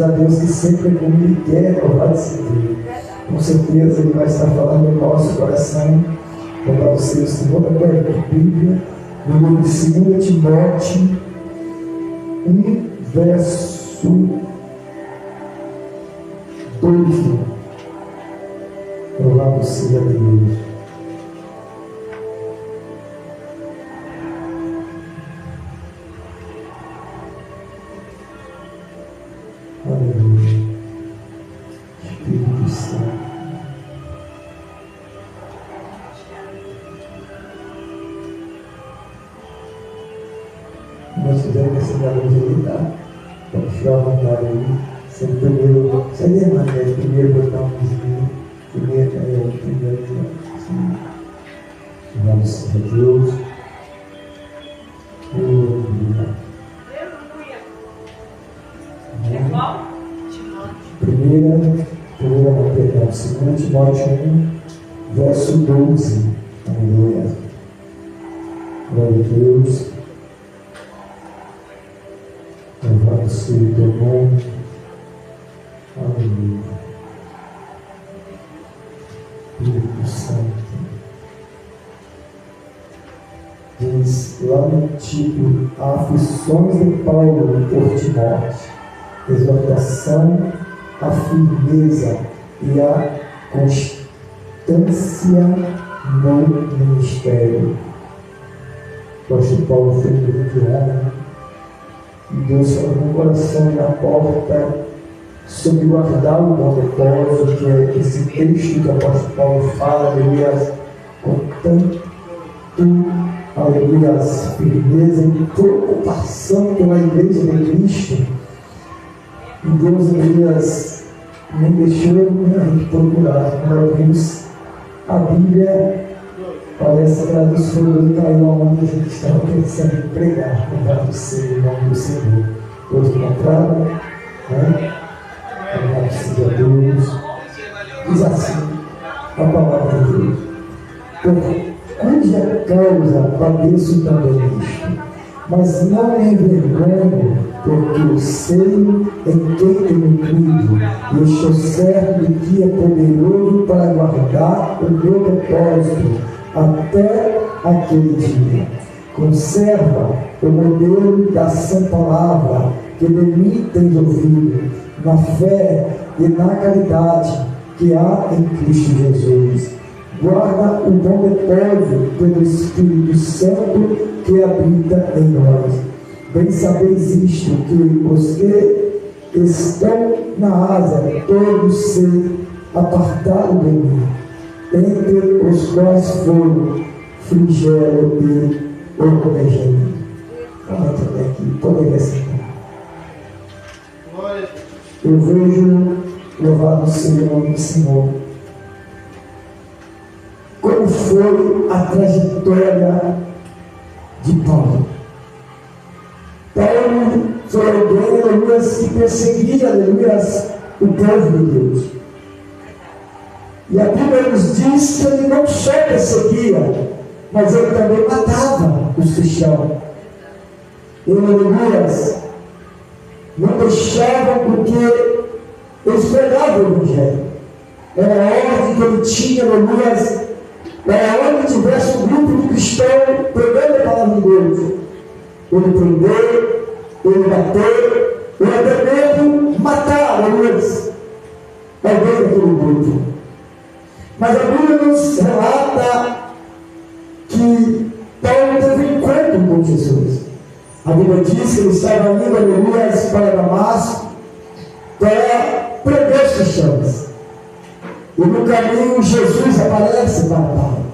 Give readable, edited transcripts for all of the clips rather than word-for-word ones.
a Deus que sempre é como Ele quer, louvado seja Deus. Com certeza Ele vai estar falando no nosso coração. Louvado seja o Senhor. Agora a Bíblia, no livro de 2 Timóteo 1, verso 12. Louvado seja Deus. Aleluia. Espírito Santo. Nós fizemos esse garoto ali, tá? Vamos ficar à vontade aí. Sempre primeiro, sai daí, Mané, primeiro botar um vizinho, primeiro, assim. Vamos ser Deus. Perdão, 2 Timóteo 1, verso 12. Aleluia. Glória a Deus. Louvado seja o teu nome. Aleluia. Espírito Santo. Diz lá no título: Aflições de Paulo por Timóteo, exortação à firmeza e à constância no ministério. O apóstolo Paulo foi um grande homem, e Deus falou no coração e na porta sobre guardar o bom depósito, que é esse texto que o apóstolo Paulo fala, aleluia, com tanto, aleluia, firmeza e preocupação pela igreja de Cristo. E Deus, aleluia, nem deixou a gente procurar. Quando ouvimos a Bíblia, parece que a luz foi caiu aonde a gente estava pensando em pregar, louvado seja o nome do Senhor. Todos encontraram, né? Louvado seja Deus. Diz assim a palavra de Deus: por cuja causa padeço também isto, mas não me envergonho, porque eu sei em quem tenho crido, e estou certo de que é poderoso para guardar o meu propósito até aquele dia. Conserva o modelo da sã palavra que de mim tens ouvido, na fé e na caridade que há em Cristo Jesus. Guarda o bom depósito pelo Espírito Santo que habita em nós. Bem sabeis isto, que os que estão na Ásia todos se apartaram de mim, entre os quais foram Flagelo e Orcomegenio. Vamos até aqui, poderia sentar. Eu vejo, louvado seja o nome do Senhor, como foi a trajetória de Paulo. Paulo foi alguém, aleluia, que perseguia, aleluia, o povo de Deus. E a Bíblia nos diz que ele não só perseguia, mas ele também matava os cristãos. Ele, aleluia, não deixava porque eles pregavam o Evangelho. Era a ordem que ele tinha, aleluia, era onde tivesse um grupo de cristãos pregando a palavra de Deus. Ele prendeu, ele bateu, ele até mesmo matar, aleluia, alguém daquele grupo. Mas a Bíblia nos relata que Paulo teve um encontro com Jesus. A Bíblia diz que ele estava indo, aleluia, para Damasco, para pregar os cristãos. E no caminho Jesus aparece para Paulo.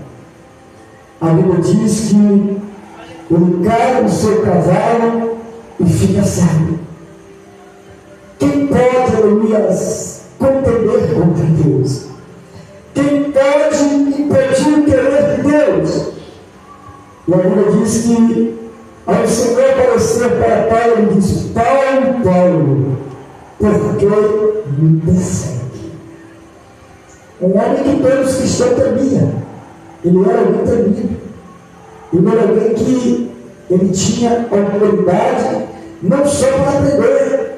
A Bíblia diz que ele cai no seu cavalo e fica cego. Quem pode, aleluia, contender contra Deus? Quem pode impedir o querer de Deus? E a Bíblia diz que ao Senhor aparecer para Paulo, ele diz: Paulo, Paulo, por que me persegue? Um homem que todos os cristãos temiam. Ele era alguém temido. Ele era alguém que ele tinha autoridade não só para pregar,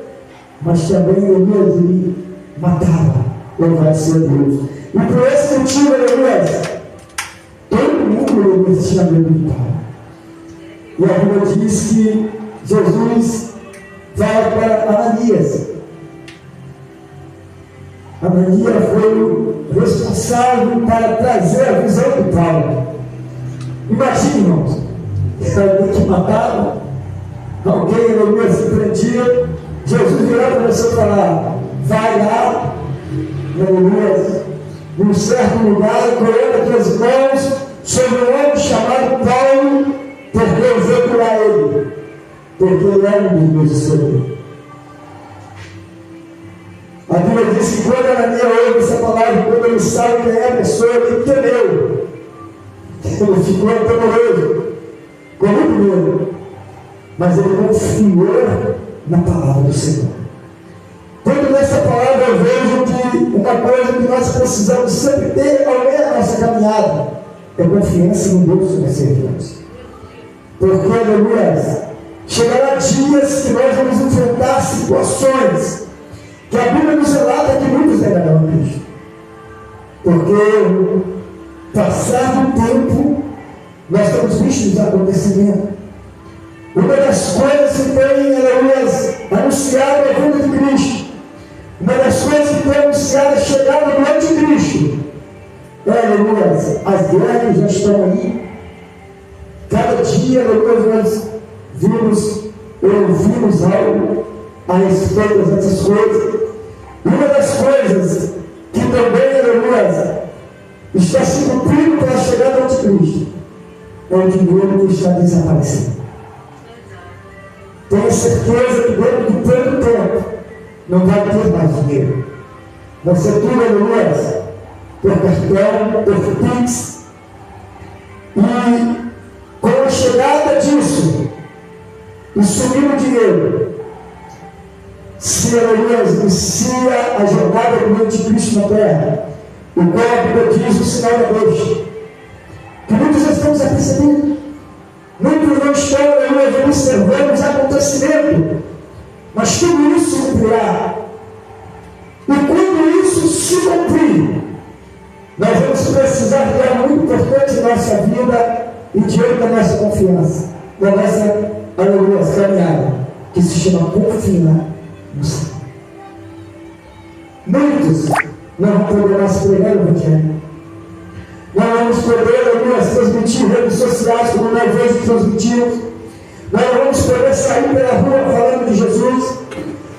mas também Elias ele matava, louvado seja Deus. E por esse motivo, Elias, todo mundo Elias tinha medo do Pai. E a Bíblia diz que Jesus vai para Ananias. Ananias foi o responsável para trazer a visão do Pai. Imagine, irmãos, alguém que matava, alguém Ananias se prendia, Jesus virava para você e falava: vai lá, Ananias, num certo lugar, coloca tuas mãos sobre um homem chamado Paulo, porque eu vou curar ele, porque ele é um dos meus discípulos. A Bíblia diz que quando Ananias ouve essa palavra, quando ele sabe quem é a pessoa, ele temeu. Ele ficou atemoroso, com muito medo, mas ele confiou na palavra do Senhor. Quando nessa palavra eu vejo que uma coisa que nós precisamos sempre ter ao meio da nossa caminhada é confiança no Deus que nós servimos. Porque, aleluia, chegará dias que nós vamos enfrentar situações que a Bíblia nos relata que muitos negarão a Cristo. Porque, passado o tempo, nós temos visto os acontecimentos. Uma das coisas que tem, aleluia, anunciado a vinda de Cristo, uma das coisas que tem anunciado a chegada do anticristo, aleluia, as guerras já estão aí. Cada dia, aleluia, nós vimos ou ouvimos algo a respeito dessas coisas. Uma das coisas que também, aleluia, está se cumprindo para a chegada do anticristo é o dinheiro que está desaparecendo. Tenho certeza que dentro de tanto tempo não vai ter mais dinheiro. Vai ser tudo, aleluia, por cartão, por Pix. E com a chegada disso, e sumiu o dinheiro, se aleluia, inicia a jornada do anticristo na terra, o qual a Bíblia diz o sinal da besta. Que muitos já estão desapercebendo. Muitos não estão, aleluia, observando os acontecimentos. Mas tudo isso cumprirá. E quando isso se cumprir, nós vamos precisar de algo muito importante em nossa vida e diante da nossa confiança, da nossa, aleluia, caminhada, que se chama confiar no Senhor. Muitos não vão poder mais pregar o Evangelho. Não vamos poder, aleluia, transmitir redes sociais como nós hoje transmitimos. Nós não vamos poder sair pela rua falando de Jesus.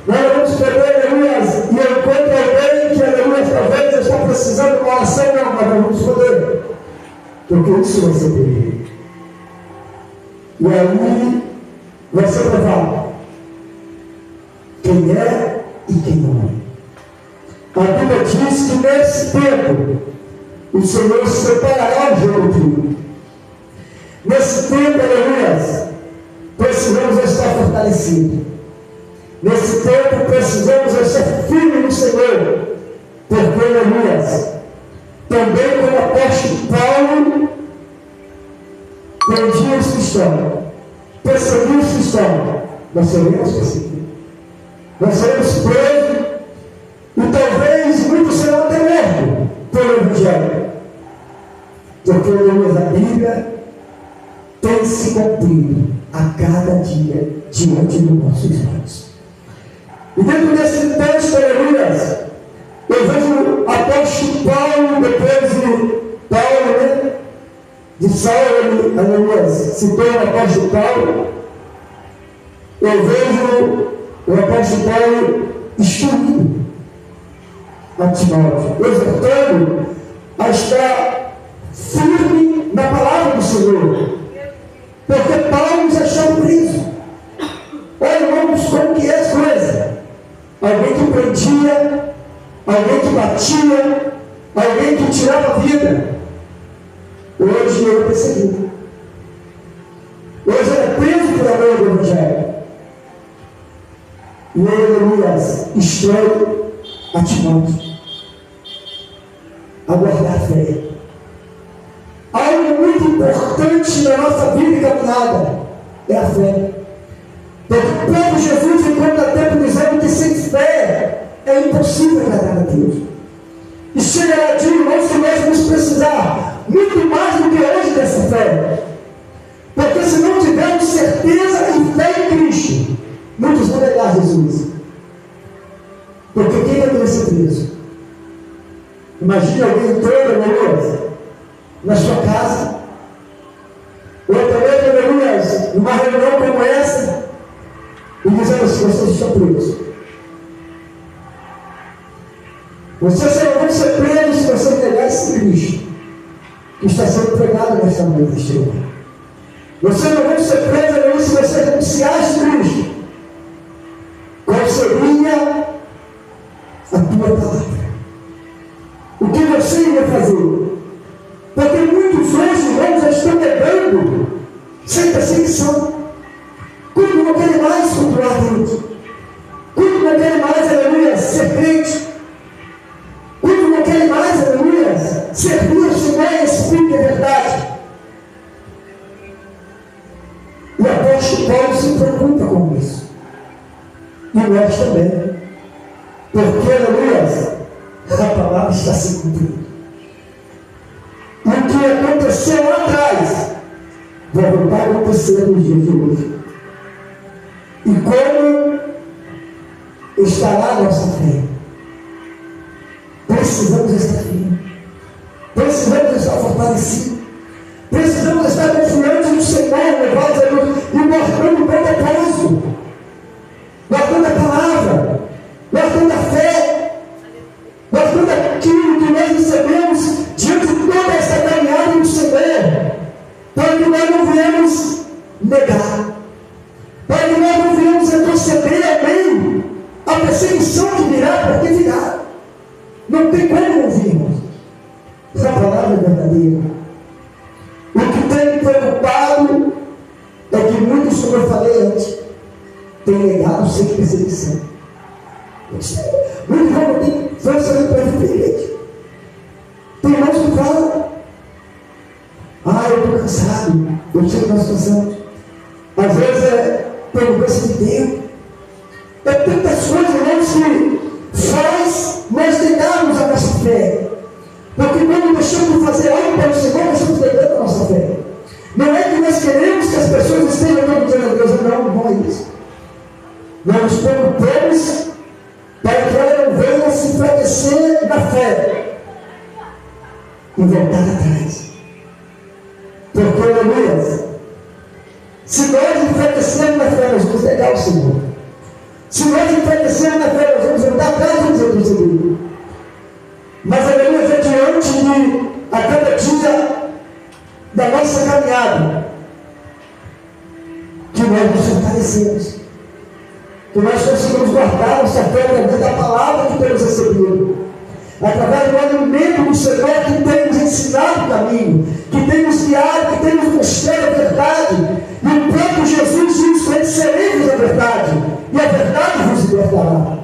Nós não vamos poder, aleluia, e eu encontro alguém que, aleluia, talvez está precisando de uma oração, não, mas não vamos poder. Porque isso vai ser terrível. E aí vai ser provado quem é e quem não é. A Bíblia diz que nesse tempo o Senhor separará o jogo trigo. Nesse tempo, aleluia, precisamos estar fortalecidos. Nesse tempo precisamos estar firmes no Senhor. Porque, aleluia, também como o apóstolo Paulo prendia os cristãos, perseguia os cristãos, nós seremos perseguidos. Nós seremos presos e talvez muitos serão até mortos pelo Evangelho. Porque, aleluia, a Bíblia tem se cumprido a cada dia diante dos nossos olhos. E dentro desse texto, aleluia, eu vejo o apóstolo Paulo, depois de Paulo, né? De Saulo, aleluia, citou o apóstolo Paulo. Eu vejo o apóstolo Paulo instruindo a Timóteo, exortando a estar firme na palavra do Senhor. Porque Paulo já estava preso. Olha, irmãos, como que é as coisas. Alguém que prendia, alguém que batia, alguém que tirava a vida. Hoje ele é perseguido. Hoje ele é preso pela lei do Evangelho. E ele, aleluia, instrui a Timóteo a guardar a fé. Algo muito importante na nossa vida e caminhada é a fé. Porque o próprio Jesus encontra tempo dizendo que sem fé é impossível agradar a Deus. E chegará dia, irmãos, que nós vamos precisar muito mais do que hoje dessa fé. Porque se não tivermos certeza e fé em Cristo, muitos vão negar Jesus. Porque quem vai ser preso? Imagine alguém entrando, aleluia, na sua casa, ou também, aleluia, numa reunião como essa, e dizendo assim: vocês estão presos. Vocês só vão ser presos se você negar esse Cristo que está sendo pregado nesta noite. Vocês não vão ser presos se você renunciar esse Cristo. Qual seria a tua palavra? O que você ia fazer? Porque muitos hoje, irmãos, já estão negando sem perseguição. Quando não querem mais cultuar Deus. Quando não querem mais, aleluia, ser crente. Quando não querem mais, aleluia, servir o Senhor em espírito e verdade. E o apóstolo Paulo se preocupa com isso. E nós também. Porque, aleluia, a palavra está se cumprindo. E o que aconteceu lá atrás vai voltar a acontecer nos dias de hoje. E como estará a nossa fé? Precisamos estar firmes. Precisamos estar fortalecidos. Precisamos estar confiantes no Senhor, levados a Deus e guardando o propósito, guardando a palavra, guardando a fé, guardando aquilo que nós recebemos diante de toda essa caminhada do Senhor, para que nós não venhamos negar, para que nós não venhamos retroceder, amém, a perseguição que virá, porque virá. Não tem como ouvirmos. Essa palavra é verdadeira. O que tem me preocupado é que muitos, como eu falei antes, têm negado sem perseguição. Muitos não têm força para viver. Tem irmãos que falam: eu estou cansado, eu sei que nós passamos. Às vezes é por mudança de tempo. É tantas coisas, irmãos, que faz nós negarmos a nossa fé. Porque quando deixamos de fazer algo para o Senhor, nós estamos negando a nossa fé. Não é que nós queremos que as pessoas estejam dando dizendo a Deus: não é isso. Nós nos preocupamos para que ela não venha se enfraquecer na fé e voltar atrás. Porque, aleluia, se nós enfraquecermos na fé, nós vamos negar o Senhor. Se nós enfraquecermos na fé, nós vamos voltar atrás e vamos retroceder. Mas, aleluia, diante de a cada dia da nossa caminhada, que nós nos fortalecemos, que nós conseguimos guardar nossa fé através da palavra que temos recebido, através do alimento do Senhor que tem nos ensinado o caminho, que tem nos guiado, que tem nos mostrado a verdade. E o próprio Jesus diz: conhecereis a verdade, e a verdade vos libertará.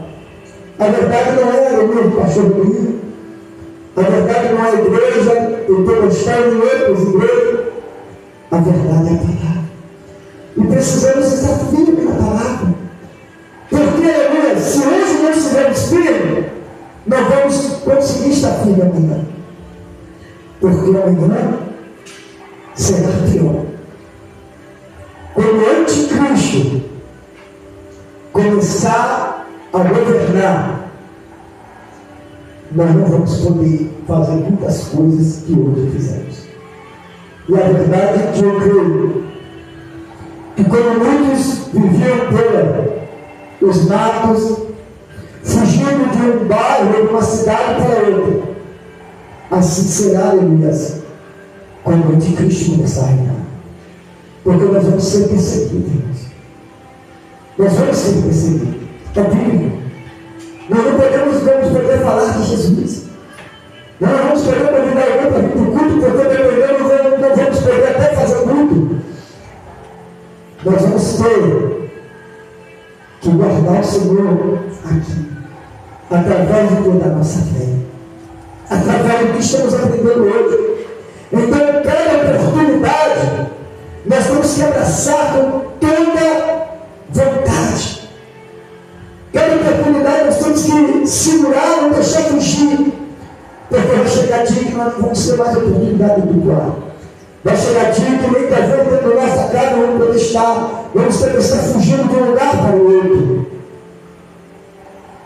A verdade não é o pastor Luiz. A verdade não é a igreja, eu estou gostando de outras igrejas. A verdade é a palavra. E precisamos estar firmes na palavra. Porque, aleluia, se hoje nós estivermos firmes, nós vamos conseguir estar firmes amanhã. Porque amanhã será pior. Quando o anticristo começar a governar, nós não vamos poder fazer muitas coisas que hoje fizemos. E a verdade é que eu creio que quando muitos viviam pelos matos, fugindo de um bairro, de uma cidade para outra, assim será, aleluia, quando o anticristo começar a reinar. Porque nós vamos ser perseguidos. Nós vamos ser perseguidos. É bíblico. Nós não vamos poder falar de Jesus. Nós não vamos poder convidar alguém para vir para o culto, porque dependendo, não vamos poder até fazer culto. Nós vamos ter que guardar o Senhor aqui, através de toda a nossa fé, através do que estamos aprendendo hoje. Então, cada oportunidade, nós temos que abraçar com toda vontade. Cada oportunidade nós temos que segurar, não deixar fugir, porque vai chegar dia que nós não vamos ter mais oportunidade de cultuar. Vai chegar dia que nem talvez dentro da nossa casa vamos poder estar, vamos ter que estar fugindo de um lugar para o outro.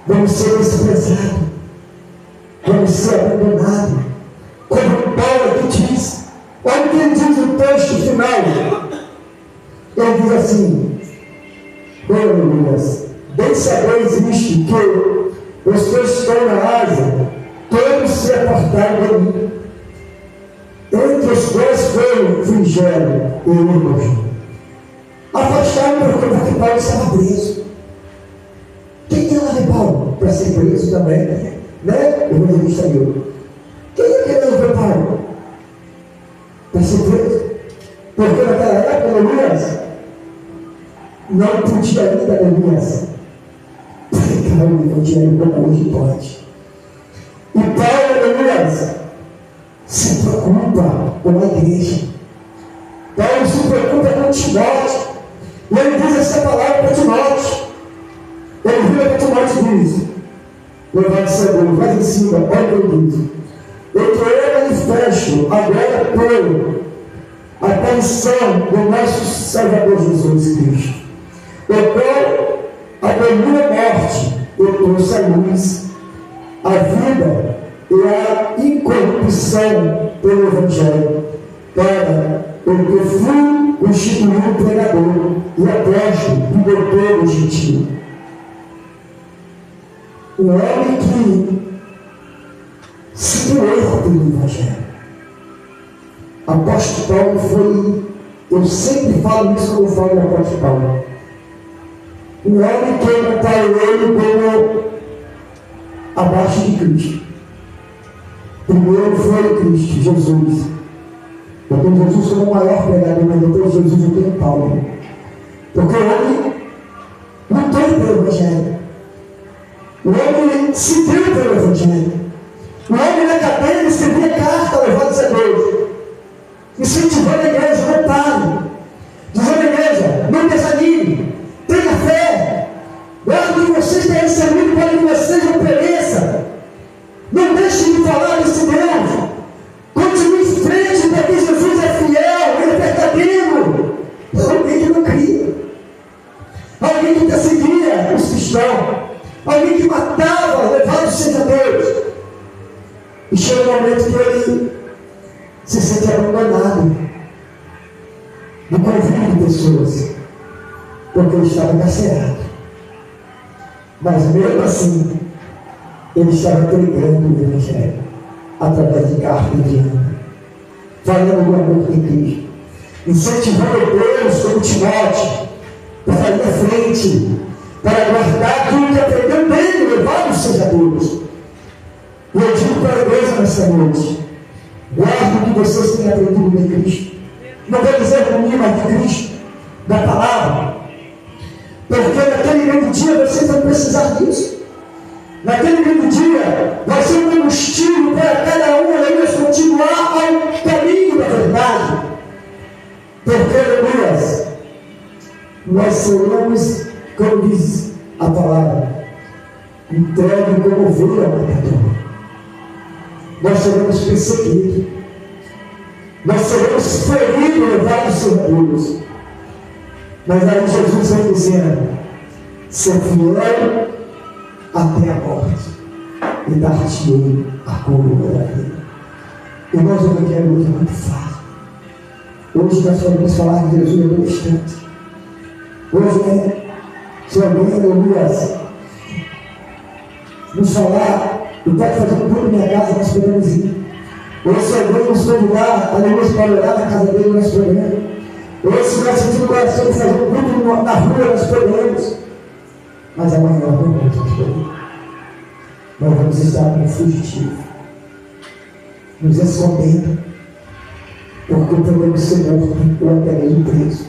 Vamos ser desprezados, vamos ser abandonados. Como Paulo aqui diz, olha o que ele diz no texto final. Ele diz assim: aleluias, bem sabeis isto, que os que estão na Ásia, todos se apartaram de mim, entre os quais foi Frigério e Hermógenes. Afastaram por conta que Paulo estava preso. Quem ia lá ver Paulo para ser preso também, né? O evangelista viu. Quem ia querer ver Paulo para ser preso? Porque naquela época, aleluias, não podia ainda, aleluias, pregar o evangelho como hoje pode. E Paulo, aleluias, se preocupa com a igreja. Paulo se preocupa com Timóteo. E ele diz essa palavra para Timóteo. Ele vira para Timóteo e diz: levante seu olho, vai em cima, olha o que ele diz. Eu creio manifesto agora por a aparição do nosso Salvador Jesus Cristo, o qual aboliu a morte e trouxe a luz, a vida e a incorrupção pelo Evangelho, para o que fui constituído pregador e apóstolo do doutor gentil. Um homem que se doeu pelo Evangelho. Apóstolo Paulo foi, eu sempre falo isso quando eu falo do apóstolo Paulo, um homem que eu comparo ele como abaixo de Cristo. Primeiro foi Cristo, Jesus. Eu tenho Jesus como o maior pregador, mas depois de Jesus eu tenho Paulo. Porque o homem lutou pelo Evangelho. O homem se deu pelo Evangelho. O homem na cadeia escrevia carta levando a Deus, incentivando a igreja: não pare, dizendo à igreja: não desanime, tenha fé, guarde que vocês tenham recebido para que vocês não pereçam. Não deixe de falar desse Deus. Continue em frente, porque Jesus é fiel, ele é verdadeiro. Alguém que não cria, alguém que perseguia os cristãos, alguém que matava, levado seja Deus. E chega um momento que ele se sente abandonado no convívio de pessoas, porque ele estava encarcerado. Mas mesmo assim, ele estava pregando o Evangelho através de carta e de anda, falando do amor de Cristo, incentivando Deus como Timóteo para ir à frente, para guardar aquilo que aprendeu dele, levado seja Deus. E eu digo para a igreja nesta noite: guarde o que vocês têm aprendido de Cristo. Não vou dizer comigo, mas de Cristo, da palavra. Porque naquele grande dia vocês vão precisar disso. Naquele grande dia vai ser um combustível para cada um, aleluia, continuar ao caminho da verdade. Porque, aleluia, nós seremos, como diz a palavra, entregue como ovelha ao matador. Nós seremos perseguidos, nós seremos feridos, levados por Deus. Mas aí Jesus vem dizendo: ser fiel até a morte, e dar-te-ei a coroa da vida. Irmãos, o Evangelho hoje é muito fácil. Hoje nós podemos falar de Jesus no instante. Hoje, se alguém, aleluia, nos falar: e pode fazer um culto na minha casa, nós podemos ir. Ou se alguém nos convidar, aleluia, para orar na casa dele, nós podemos. Ou se nós sentimos o coração de fazer um culto na rua, nós podemos. Mas amanhã não vamos podemos. Nós vamos estar como fugitivo, nos escondendo, porque podemos ser mortos ou até mesmo presos.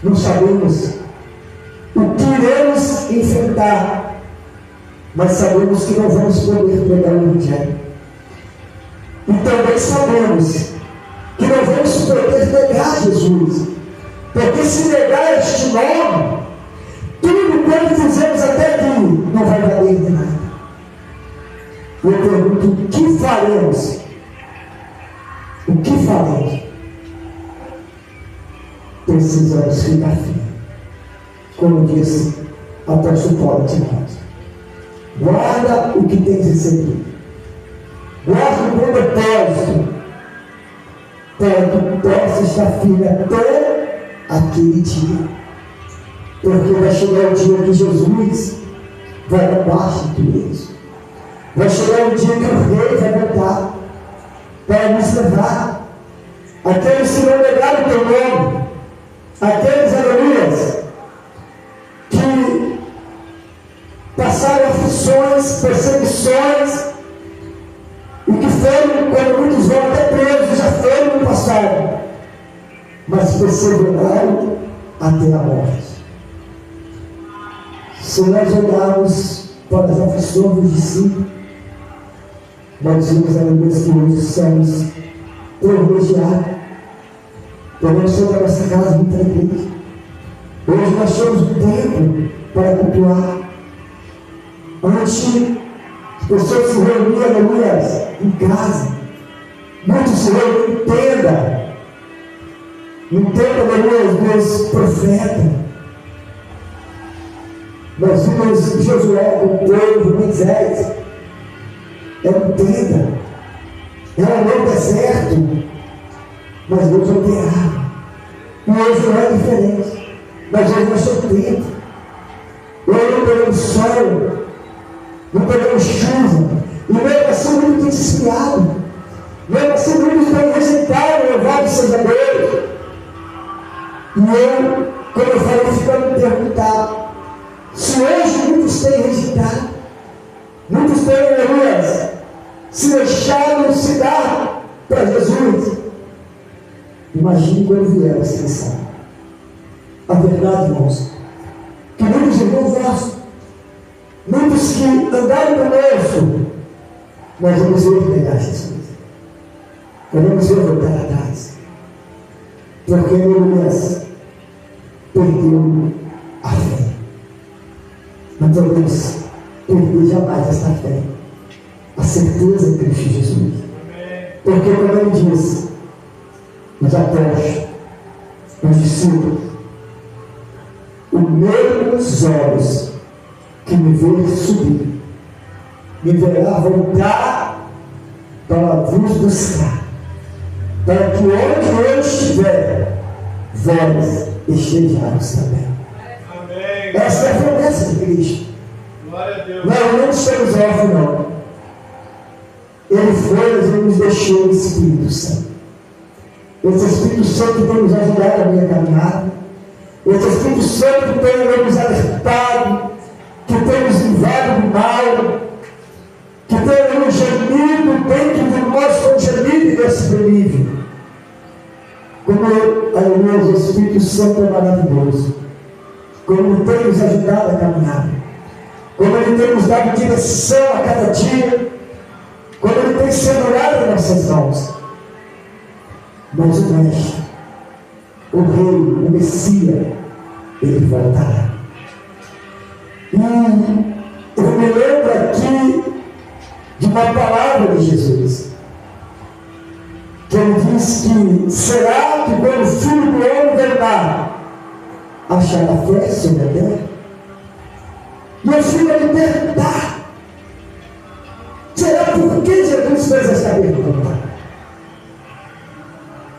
Não sabemos o que iremos enfrentar, mas sabemos que não vamos poder pregar o Evangelho. E também sabemos que não vamos poder negar Jesus, porque se negar este nome, enquanto fizemos até aqui, não vai valer de nada. Eu pergunto, o que faremos? O que faremos? Precisamos ficar firmes. Como disse o apóstolo Paulo Timóteo. Guarda o que tens recebido. Guarda o bom propósito. Para que possa estar firme até aquele dia. Porque vai chegar o dia que Jesus vai dar tudo isso. Vai chegar o dia que o rei vai voltar para nos levar. Aqueles que não negaram o teu nome, aqueles, aleluias, que passaram aflições, perseguições, e que foram, quando muitos vão até presos, já foram no passado, mas perseveraram até a morte. Se nós olharmos para as aflições dos discípulos, nós vimos, aleluia, que hoje somos privilegiados. Podemos ser da nossa casa muita alegria. Hoje nós temos um tempo para cultuar. Antes, as pessoas se reuniam, aleluia, em casa. Muitos se reuniam em tenda. No tempo, aleluia, dos profetas. Nós vimos Josué com o povo, Moisés. Era um tenda. Era no deserto. Mas Deus operava. E hoje não é diferente. Mas hoje nós somos tempo. Hoje não pegamos sol. Não pegamos chuva. E mesmo assim muitos têm desviado. Mesmo assim muitos têm rejeitado, levado seja Deus. E eu, como eu falei, ficando me perguntar. Se hoje muitos têm rejeitado, muitos têm, aleluia, se deixaram se dar para Jesus, imagine quando vier a extensão. A verdade, irmãos, que muitos irmãos nossos, muitos que andaram conosco, nós vamos ver negar Jesus. Nós vamos ver voltar atrás. Porque, aleluia, perdeu a fé. Não podemos perder jamais esta fé, a certeza em Cristo Jesus. Porque, como ele disse, os apóstolos, os discípulos, os meus olhos que me verem subir, me verá voltar para vos buscar, para que onde eu estiver, vós estejais também. Essa é a promessa de Cristo. Glória a Deus. Nós não estamos órfãos, não. Ele foi, mas ele nos deixou o Espírito Santo. Esse Espírito Santo tem nos ajudado a minha caminhada. Esse Espírito Santo tem nos alertado, que tem nos livrado do mal, que tem nos gemido dentro de nós com gemido inexprimível. Como, aleluia, o Espírito Santo é maravilhoso. Como Ele tem nos ajudado a caminhar, como Ele tem nos dado direção a cada dia, como Ele tem segurado em nossas mãos. Mas o Mestre, o Rei, o Messias, Ele voltará. E eu me lembro aqui de uma palavra de Jesus, que Ele diz que será que quando o Filho do Homem voltar, achará fé sobre a terra? E eu fico a me perguntar, será por que Jesus fez esta pergunta?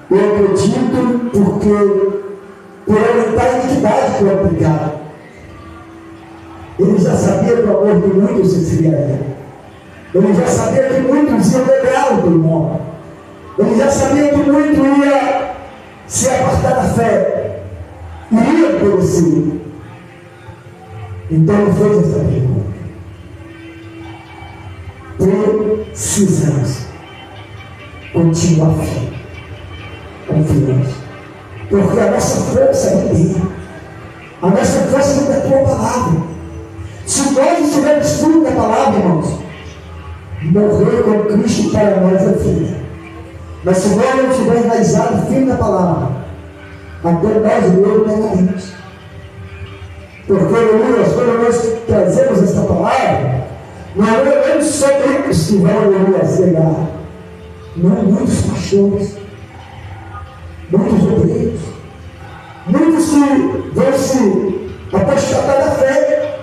Eu acredito porque por aumentar a iniquidade que eu aplicava. Ele já sabia que o amor de muitos se esfriaria. Ele já sabia que muitos iam negá-lo pelo nome. Ele já sabia que muitos iam se apartar da fé. Iria perecer. Então ele fez essa pergunta. Precisamos continuar firme, confiantes, porque a nossa força é dele, a nossa força é da tua palavra. Se nós estivermos firmes na palavra, irmãos, morrer com Cristo para nós é vida. Mas se nós não estivermos enraizados firme na palavra, até nós mesmos negaremos. Porque, aleluia, quando nós trazemos esta palavra, não é só muitos que vão, aleluia, cegar. Não, muitos pastores, muitos obreiros, muitos que vão se apostatar da fé,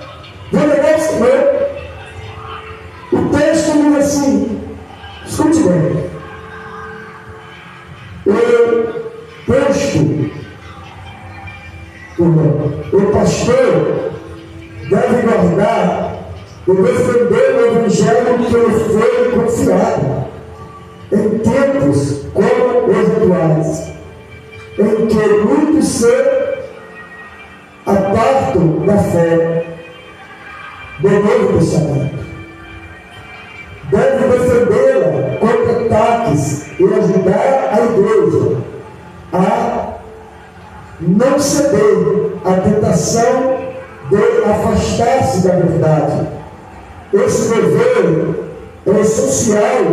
vão negar o Senhor. O texto diz assim, escute bem, o pastor deve guardar e defender o evangelho que lhe foi confiado em tempos como os atuais, em que muitos se apartam da fé do Novo Testamento. Deve defendê-la contra ataques e ajudar a igreja a não ceder à tentação de afastar-se da verdade. Esse dever é essencial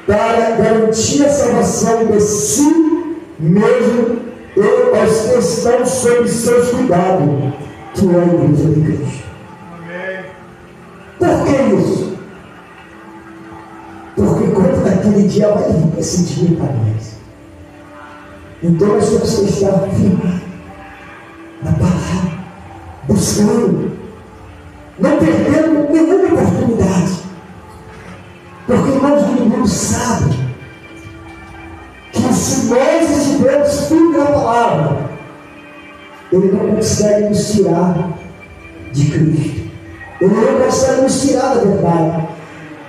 para garantir a salvação de si mesmo e aos que estão sob seus cuidados, que é a igreja de Cristo. Por que isso? Porque quando naquele dia vai vir esse dia para nós, então nós temos que estar firmados na palavra, buscando, não perdendo nenhuma oportunidade. Porque irmãos, o mundo sabe que se nós estivermos firmes na palavra, ele não consegue nos tirar de Cristo. Ele não consegue nos tirar da verdade.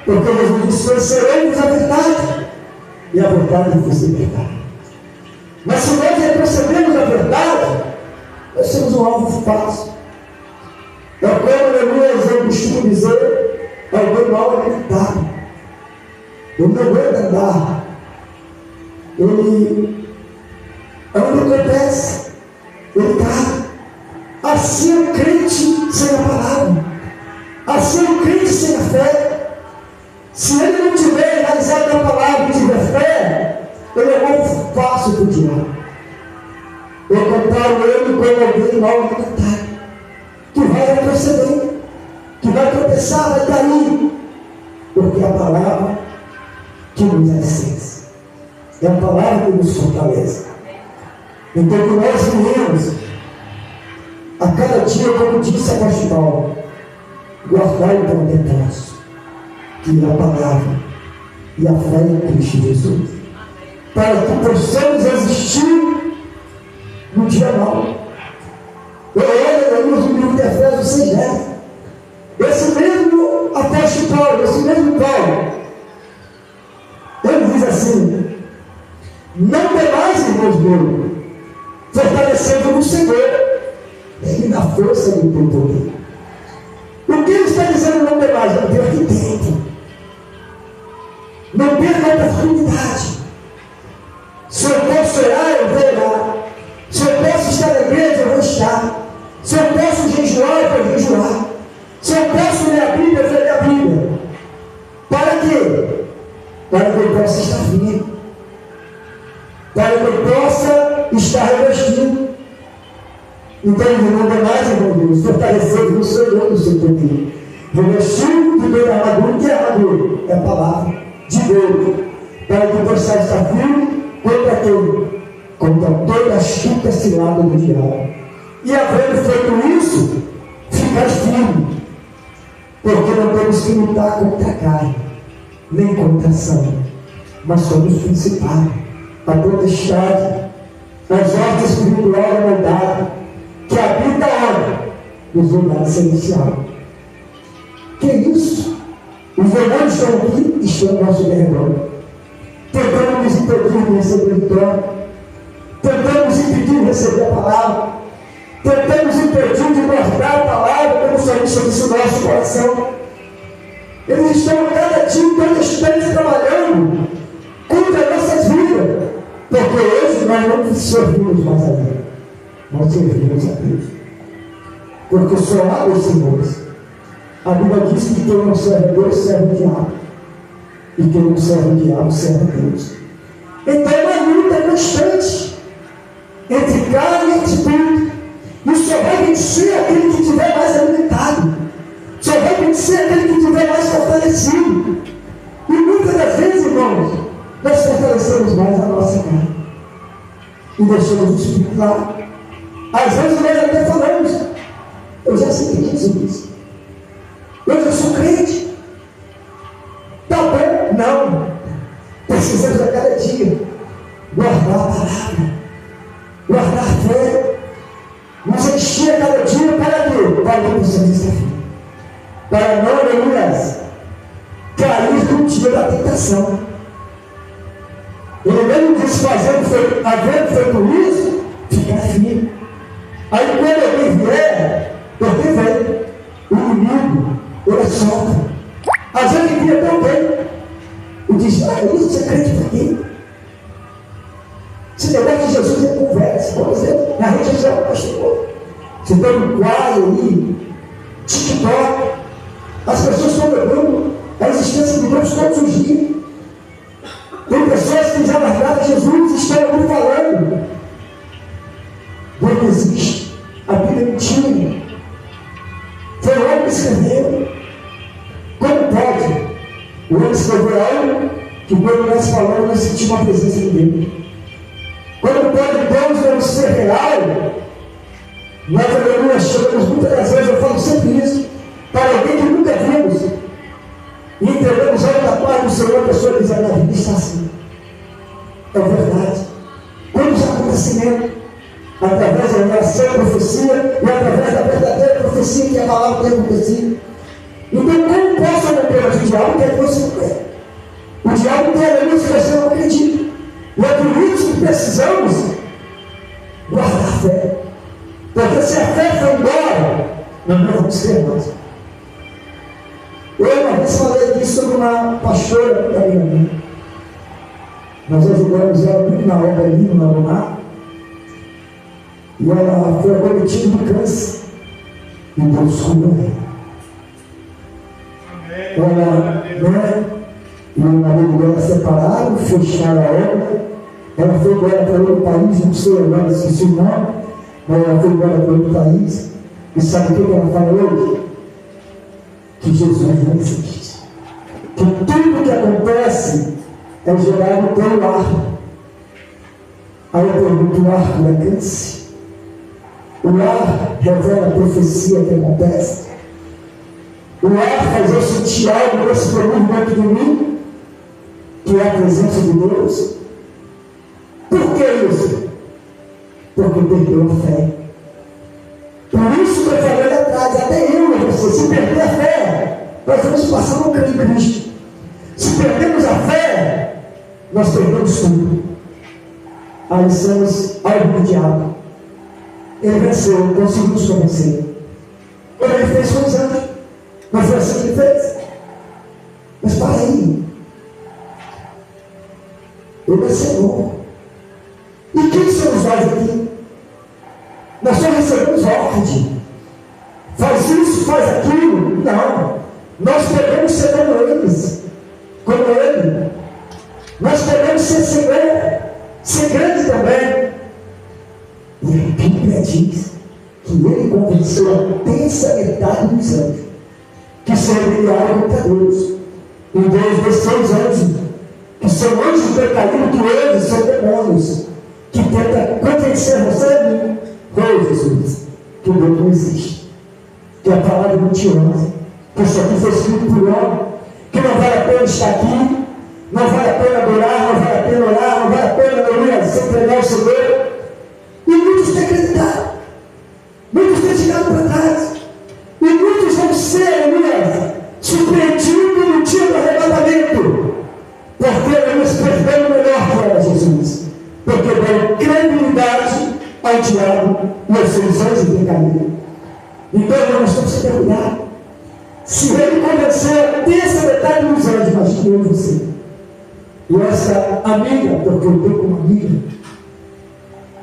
Porque Jesus disse: conheceremos a verdade, e a verdade vos libertará. Mas se nós retrocedemos a verdade, nós temos um alvo fácil. É como, aleluia, eu costumo dizer, alguém mal alimentado. Ele não aguenta andar. Ele anda tropeça. Ele cai. Assim é o crente sem a palavra. Assim é o crente sem a fé. Se ele não tiver realizado a palavra e tiver fé, ele é muito fácil para o diabo. Eu comparo ele com alguém mal alimentado, que vai retroceder, que vai tropeçar, vai cair, porque a palavra que nos assiste é a palavra que nos fortalece. Então, que nós venhamos a cada dia, como disse a apóstolo Paulo, guardar o pão de nós, que é a palavra e a fé em Cristo Jesus, para que possamos existir no dia mau. Eu olho no livro de Efésios 6, esse mesmo apóstolo Paulo, esse mesmo Paulo, ele diz assim: não temais, irmãos meus, fortalecendo no Senhor e na força do teu poder. O que ele está dizendo não temais? Não perca tempo, não perca a oportunidade. Se eu posso orar, eu vou orar. Se eu posso estar na igreja, eu vou estar. Se eu posso jejuar, eu vou jejuar. Se eu posso ler a Bíblia, eu vou ler a Bíblia. Para quê? Para que eu possa estar vivo, para que eu possa estar revestido. Então, não é mais, irmão Deus, fortalecer no Senhor, no seu poder. Revestido de toda a armadura, que é a armadura? É a palavra de Deus, para que eu possa estar firme contra quem? Contra toda a astuta cilada do diabo. E havendo feito isso, ficar firme, porque não temos que lutar contra a carne, nem contra a sangue, mas somos os principais, a potestade, as ordens espirituais da maldade, que habita onde? Nos lugares celestiais. Que isso? Os demônios estão aqui, estão ao nosso derredor, tentando nos impedir de receber vitória, tentando nos impedir de receber a palavra, tentando nos impedir de guardar a palavra, como sabemos disse o nosso coração. Eles estão cada dia, todo instante, trabalhando contra nossas vidas, porque hoje nós não servimos mais a Deus, nós servimos a Deus, porque só há dois senhores. A Bíblia diz que quem não serve a Deus serve o diabo, e quem não serve o diabo serve a Deus. Então é uma luta constante entre carne e espírito, E só vai vencer aquele que estiver mais alimentado. Só vai vencer aquele que estiver mais fortalecido. E muitas das vezes, irmãos, nós fortalecemos mais a nossa carne. E deixamos o Espírito lá. Às vezes nós até falamos: eu já sei que Jesus. Eu já sou crente. Tá bom? Não. Precisamos a cada dia guardar a palavra, guardar a fé, nos encher a cada dia para quê? Para que possamos estar firmes. Para não, aleluia, cair no dia da tentação. Ele mesmo disse: havendo feito isso, ficar firme. Aí quando alguém vier, porque vem, o inimigo, ele sofre. Às vezes ele via tão bem, e diz: isso você crente por quê? Esse negócio de Jesus é conversa. Por exemplo, na rede social, pastor, você tem um quadro aí, TikTok, as pessoas estão levando a existência de Deus todos os dias. Tem pessoas que já largaram Jesus e estão ali falando: Deus não existe, a Bíblia é mentira. Foi o homem que escreveu. Como pode o homem escrever algo que quando nós falamos nós sentimos a presença de Deus? Quando pode Deus não ser real? Nós, aleluia, chegamos muitas das vezes, eu falo sempre isso, para alguém que nunca vimos, e entendemos algo da paz do Senhor, a pessoa diz: a minha vida está assim. É verdade. Quantos acontecimentos, através da oração, profecia, e através da verdadeira profecia que a palavra tem acontecido. Então, como posso manter o diabo que é que você não quer? O diabo tem a se você não acredita. E é por isso que precisamos guardar a fé. Porque se a fé for embora, nós não vamos ter mais. Eu uma vez falei disso sobre uma pastora da minha mãe. Nós ajudamos ela muito na obra ali no Lagonar. E ela foi acometida de câncer. E Deus curou ela. E o marido dela separaram, fecharam a obra. Ela foi embora para outro país, não sei agora, esqueci o nome, mas ela foi embora para outro país. E sabe o que ela fala hoje? Que Jesus não existe. Que tudo que acontece é gerado no teu lar. Aí eu pergunto: o ar não é câncer? O ar revela a profecia que acontece. O ar faz eu sentir algo nesse movimento de mim, que é a presença de Deus. Por que isso? Porque perdeu a fé. Por isso que eu falei ali atrás, até eu e você, se perder a fé, nós vamos passar a não crer em Cristo. Se perdemos a fé, nós perdemos tudo. Aí somos algo do diabo. Ele venceu, conseguimos convencer. Como ele fez com os anjos. Mas foi assim que ele fez. Mas para aí. Ele é Senhor. E quem somos nós aqui? Nós só recebemos ordem. Faz isso, faz aquilo. Não. Nós podemos ser como eles. Como ele. Nós podemos ser Senhor. Ser grande também. E a Bíblia diz que ele convenceu a terça metade dos anjos que se rebeliaram contra Deus. E Deus desceu os anjos, que são anjos decaídos, que eles são demônios, que tentam convencer você a mim. Foi Jesus, que Deus não existe, que a palavra mentirosa, que isso aqui foi escrito por homem, que não vale a pena estar aqui, não vale a pena adorar, não vale a pena orar, não vale a pena, aleluia, se entregar ao Senhor. E muitos têm acreditado, muitos têm tirado para trás, e muitos vão ser, aleluia, surpreendidos no dia do arrebatamento, porque eles perderam o melhor que era Jesus, porque deram credibilidade ao diabo e aos seus anjos decaídos. Então nós temos que ter cuidado. Se ele convencer a terça metade dos anjos, imagine eu e você. E essa amiga, porque eu tenho como amiga,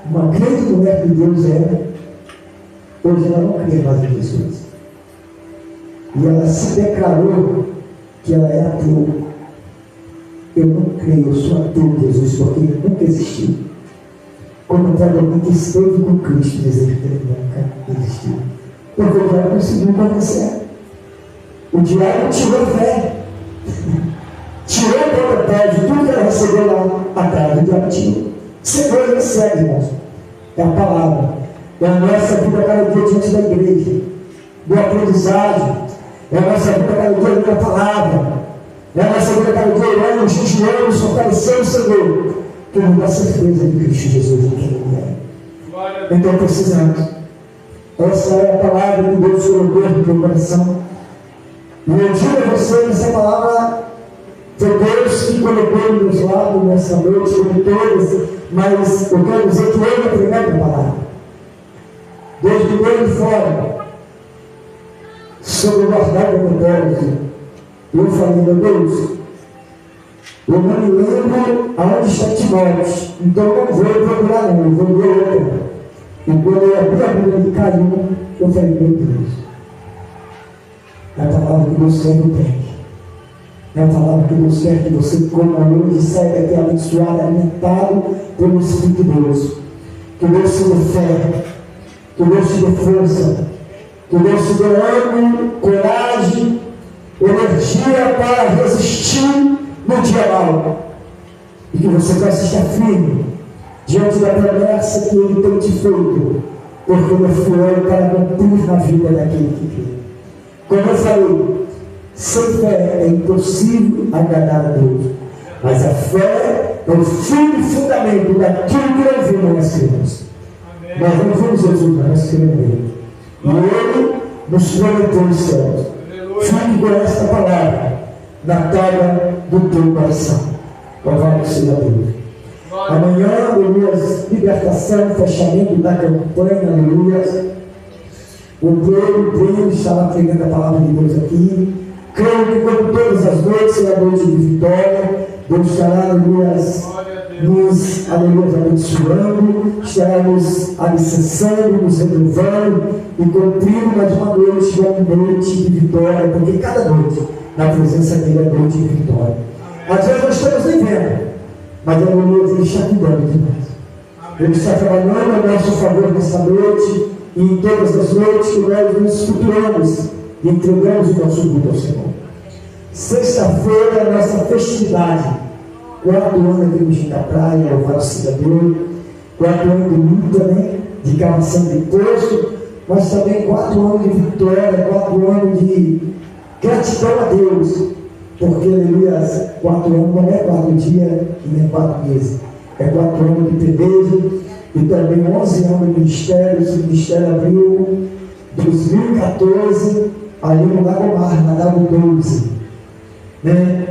uma grande mulher de Deus era, hoje ela não crê mais em Jesus. E ela se declarou que ela é ateu. Eu não creio, eu sou ateu, Jesus, porque ele nunca existiu. comentário alguém que esteve com Cristo, dizer que ele nunca existiu. Porque o diabo conseguiu convencer. O diabo tirou fé. Tirou a propriedade de tudo que ela recebeu lá atrás. O diabo tirou. Segura ele segue, irmãos. É a palavra. É a nossa vida cada dia diante da igreja. Do aprendizado. É a nossa vida cada dia da palavra. É a nossa vida cada dia orando, jejuando, fortalecendo o Senhor. Que nos dá certeza de Cristo Jesus em quem Ele é. Então precisamos. Essa é a palavra que Deus colocou no teu coração. E eu digo a você, essa palavra foi Deus que colocou nos meus lábios nessa noite, como todas, mas eu quero dizer que Ele é a primeira palavra. Deus me deu de fora sobre o guardado do e eu falei, meu Deus, eu não me lembro aonde está Timóteo, então eu não vou procurar não, eu vou ver outra. E quando eu abri a Bíblia e caiu, eu falei, meu Deus, é a palavra que Deus quer que eu tenha. É a palavra que Deus quer que você coma hoje e saia daqui abençoado, alimentado pelo Espírito de Deus. Que Deus te dê fé, que Deus te dê força, que Deus te dê ânimo, coragem, energia para resistir no dia mau. E que você possa estar firme diante da promessa que Ele tem te feito, porque Ele é fiel para cumprir na vida daquele que crê. Como eu falei, sem fé é impossível agradar a Deus, mas a fé é o firme fundamento daquilo que ouvimos nós cremos. Nós não vimos Jesus, mas nós cremos nele. E Ele nos prometeu os céus. Fique com esta palavra na tábua do teu coração. Louvado seja Deus. Amanhã, aleluia, libertação, fechamento da campanha, aleluia. O povo estará pregando a palavra de Deus aqui. Creio que, como todas as noites, será noite de vitória. Deus estará, aleluia, nos, aleluia, abençoando, estará nos alicerçando, nos renovando e cumprindo mais uma noite de vitória, porque cada noite, na presença dele, é noite de vitória. Às vezes nós estamos nem vendo, mas aleluia, ele está cuidando de nós. Ele está trabalhando a nosso favor nessa noite e em todas as noites que nós nos estruturamos e entregamos o nosso culto ao Senhor. Sexta-feira é a nossa festividade. 4 anos de da praia, louvado seja Deus. 4 anos de luta, né? De cavação de poço, mas também 4 anos de vitória, 4 anos de gratidão a Deus. Porque, aleluia, 4 anos não é 4 dias e nem 4 meses. É 4 anos de peleja e também 11 anos de ministério. Esse ministério abriu 2014, ali no Lago Mar, na Lago 12. Né?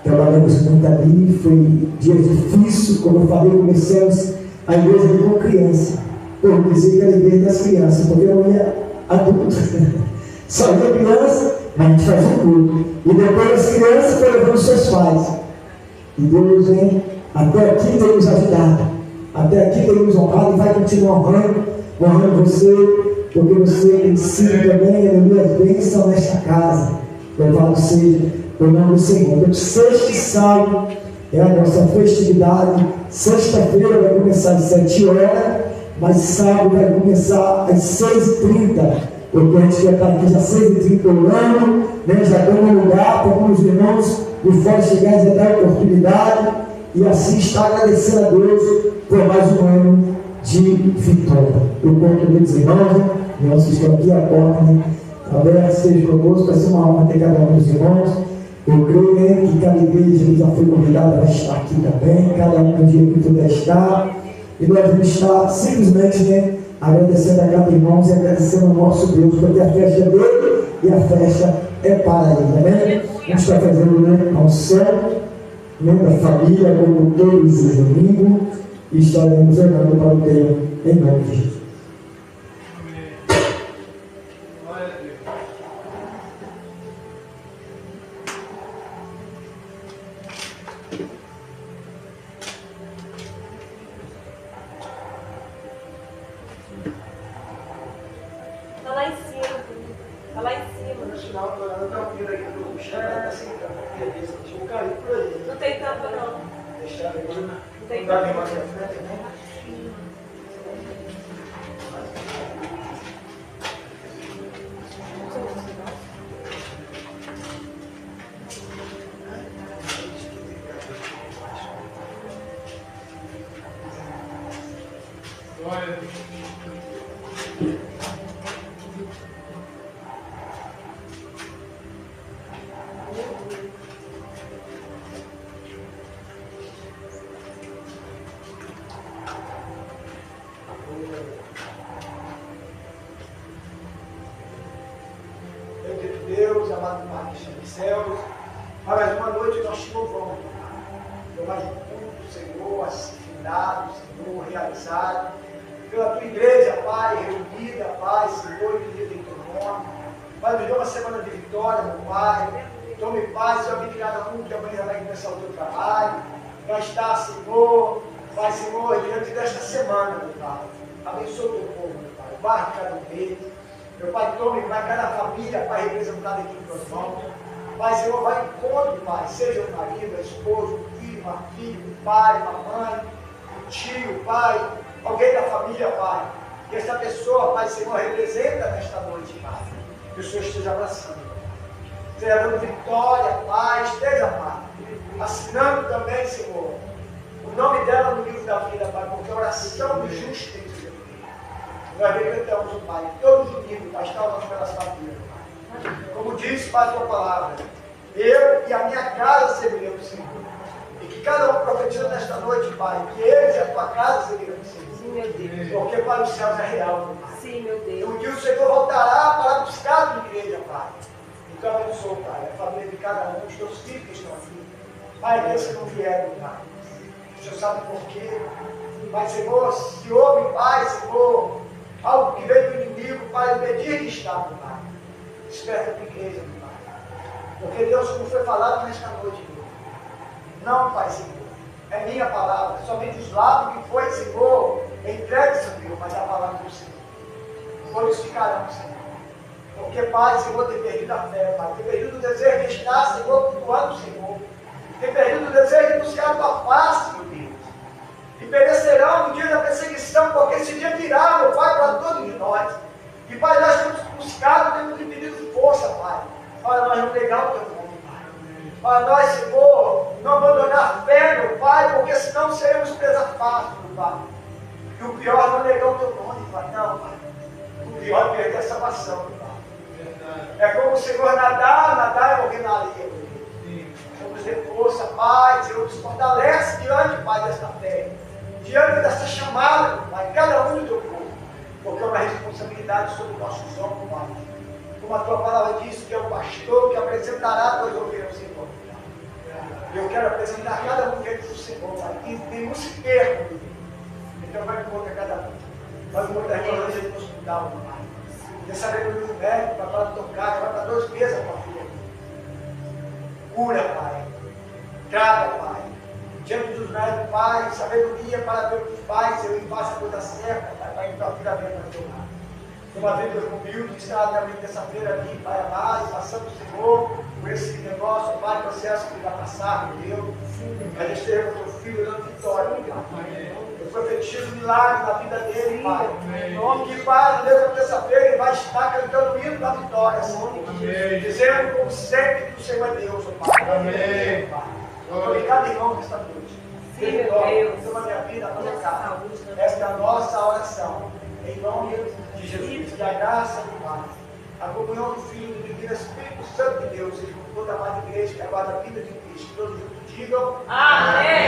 Trabalhamos muito ali, foi dia difícil, como eu falei, começamos a igreja com criança. Eu dizia que era a igreja das crianças, porque eu ia adulto. Só ia criança, mas a gente fazia um culto. E depois as crianças foram levando seus pais. E Deus, hein, até aqui tem nos ajudado. Até aqui tem nos honrado e vai continuar honrando você, porque você ensina também, aleluia, as bênçãos nesta casa. Louvado seja o nome do Senhor. Então, sexta e sábado é a nossa festividade. Sexta-feira vai começar às 7 horas, mas sábado vai começar às 6h30. Porque a gente já está aqui já 6h30 orando, né? Já dando lugar para os irmãos de fora chegarem e dar oportunidade. E assim está agradecendo a Deus por mais um ano de vitória. Eu conto com os irmãos que estão aqui à porta, né? Aberto seja conosco, vai ser uma honra ter cada um dos irmãos. Eu creio, né, que cada igreja já foi convidada a estar aqui também, cada um no dia que puder estar. E nós vamos estar simplesmente, né, agradecendo a cada irmão e agradecendo ao nosso Deus, porque a festa é dele e a festa é para ele, né? A gente está fazendo, né, a unção, né, da família, como todos os domingos, e estaremos orando para o Deus em nome de Jesus. Não tem tampa, não. Não tem tampa. Deus, amado Pai que está nos céus, para mais uma noite nós te louvamos, por mais um culto, Senhor, assinado, Senhor, realizado, pela tua igreja, Pai, reunida, Pai, Senhor, unida em teu nome. Pai, nos dê uma semana de vitória, meu Pai. Tome paz, Senhor, que cada um que amanhã vai começar o teu trabalho, vai estar, Senhor, Pai, Senhor, diante desta semana, meu Pai. Abençoa o teu povo, meu Pai, guarde cada um deles. Meu Pai, tome, Pai, cada família, Pai, representada aqui em tuas mãos. Pai, Senhor, vai em encontro, Pai, seja o marido, a esposa, o filho, uma filha, o pai, uma mãe, o tio, o pai, alguém da família, Pai. Que esta pessoa, Pai, Senhor, representa nesta noite, Pai. Que o Senhor esteja abraçando, esteja dando vitória, Pai, esteja, Pai, assinando também, Senhor, o nome dela no livro da vida, Pai, porque a oração do justo tem. Nós decretamos, Pai, todos os livros, Pai, está o nosso coração aqui, Pai. Como diz, Pai, a tua palavra, eu e a minha casa serviremos, Senhor. E que cada um profetiza nesta noite, Pai, que eles e a tua casa servirão, Senhor. Sim, meu Deus. Porque para os céus é real, meu Pai. Sim, meu Deus. Um dia o Senhor voltará para buscar a tua igreja, Pai. Então abençoa, Pai, a família de cada um, os teus filhos que estão aqui. Pai, aqueles que não vieram, Pai. O Senhor sabe por quê. Pai, Senhor, se houve, Pai, Senhor, algo que veio do inimigo para impedir de estar, meu Pai. Desperta a tua igreja, meu Pai. Porque Deus, como foi falado nesta noite, meu Pai. Não, Pai, Senhor. É minha palavra. Somente os lábios que foi, Senhor, entregue, Senhor, mas é a palavra do Senhor. Glorificarão, Senhor. Porque, Pai, Senhor, tem perdido a fé, Pai. Tem perdido o desejo de estar, Senhor, cultuando o Senhor. Tem perdido o desejo de buscar a tua face, meu Deus. E perecerão no dia da perseguição, porque esse dia virá, meu Pai, para todos nós. E, Pai, nós temos buscado, temos pedido força, Pai, para nós não negar o teu nome, Pai. Para nós, Senhor, não abandonar a fé, meu Pai, porque senão seremos presa fácil, meu Pai. E o pior é não negar o teu nome, Pai. Não, Pai. O pior é perder a salvação, meu Pai. É como o Senhor nadar e morrer na areia, meu Deus. Senhor, nos dê força, Pai, Senhor, nos fortalece diante, Pai, desta fé. Diante dessa chamada, Pai, cada um do teu povo, porque é uma responsabilidade sobre os nossos ombros, Pai. Como a tua palavra diz, que é o pastor que apresentará as ovelhas, Senhor. E eu quero apresentar cada um deles do Senhor, Pai, e não se perca, meu Deus. Então vai encontrar cada um. Vai encontrar a igreja do hospital, Pai. Dê sabedoria do médico, Pai, para tocar, vai para 2 meses a tua filha. Cura, Pai. Traga, Pai. Diante dos médicos, Pai, sabedoria para ver os pais, Senhor, e faça a coisa certa, Pai, para ir para a vida bem para o teu lado. Tem uma vida humilde que está na minha terça-feira ali, Pai amado, passando o Senhor por esse negócio, Pai, processo que ele vai passar, meu Deus. Mas esteja com o teu filho dando vitória, Pai. Eu profetizo um milagre na vida dele, Pai. Em nome de Pai, no Deus da terça-feira, ele vai estar cantando o hino da vitória, Senhor. Dizendo como sempre que o Senhor é Deus, Pai. Amém, Pai. Obrigado, irmão, nesta noite. Sim, meu Deus. Toma minha vida, a minha casa. Esta é a nossa oração. Em nome de Jesus. Que a graça do Pai, a comunhão do Filho, do Divino Espírito Santo de Deus, seja com toda a amada igreja que aguarda a vida de Cristo. Todos juntos digam amém.